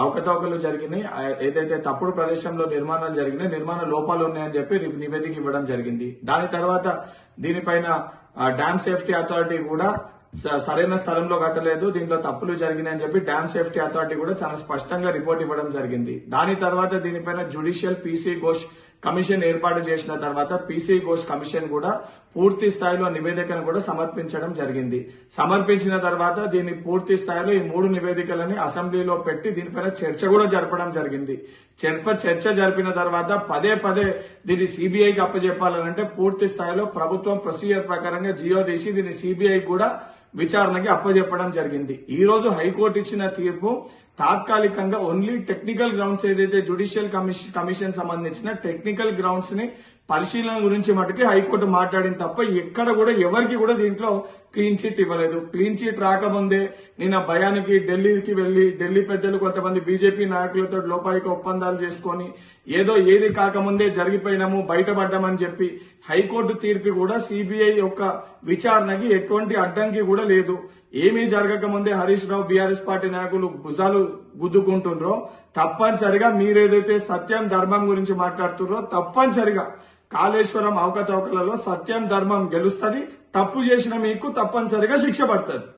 అవకతవకలు జరిగినాయి, ఏదైతే తప్పుడు ప్రదేశంలో నిర్మాణాలు జరిగినాయి, నిర్మాణ లోపాలు ఉన్నాయని చెప్పి నివేదిక ఇవ్వడం జరిగింది. దాని తర్వాత దీనిపైన డ్యామ్ సేఫ్టీ అథారిటీ కూడా సరైన స్థలంలో కట్టలేదు, దీంట్లో తప్పులు జరిగినాయని చెప్పి డ్యామ్ సేఫ్టీ అథారిటీ కూడా చాలా స్పష్టంగా రిపోర్ట్ ఇవ్వడం జరిగింది. దాని తర్వాత దీనిపైన జ్యుడిషియల్ పీసీ ఘోష్ కమిషన్ ఏర్పాటు చేసిన తర్వాత పీసీ ఘోష్ కమిషన్ కూడా పూర్తి స్థాయిలో నివేదికను కూడా సమర్పించడం జరిగింది. సమర్పించిన తర్వాత దీన్ని పూర్తి స్థాయిలో ఈ 3 నివేదికలని అసెంబ్లీలో పెట్టి దీనిపైన చర్చ కూడా జరపడం జరిగింది. చర్చ జరిపిన తర్వాత పదే దీన్ని సిబిఐకి అప్పచెప్పాలంటే పూర్తి స్థాయిలో ప్రభుత్వం ప్రొసీజర్ ప్రకారంగా జియో తీసి దీన్ని సిబిఐ కూడా విచారణకి అప్పచెప్పడం జరిగింది. ఈ రోజు హైకోర్టు ఇచ్చిన తీర్పు తాత్కాలికంగా ఓన్లీ టెక్నికల్ గ్రౌండ్స్, ఏదైతే జ్యుడిషియల్ కమిషన్ సంబంధించిన టెక్నికల్ గ్రౌండ్స్ ని పరిశీలన గురించి మటుకి హైకోర్టు మాట్లాడింది తప్ప ఎక్కడ కూడా ఎవరికి కూడా దీంట్లో క్లీన్ చిట్ ఇవ్వలేదు. క్లీన్ చిట్ రాకముందే నిన్న భయానికి ఢిల్లీకి వెళ్లి ఢిల్లీ పెద్దలు కొంతమంది బీజేపీ నాయకులతో లోపాయిక ఒప్పందాలు చేసుకుని ఏది కాకముందే జరిగిపోయినాము, బయటపడ్డామని చెప్పి హైకోర్టు తీర్పు కూడా సిబిఐ యొక్క విచారణకి ఎటువంటి అడ్డంకి కూడా లేదు. ఏమీ జరగకముందే హరీష్ రావు బీఆర్ఎస్ పార్టీ నాయకులు భుజాలు గుద్దుకుంటున్నారో తప్పనిసరిగా మీరేదైతే సత్యం ధర్మం గురించి మాట్లాడుతున్నారో తప్పనిసరిగా కాళేశ్వరం అవకతవకలలో సత్యం ధర్మం గెలుస్తుంది. తప్పు చేసిన మీకు తప్పనిసరిగా శిక్ష పడుతుంది.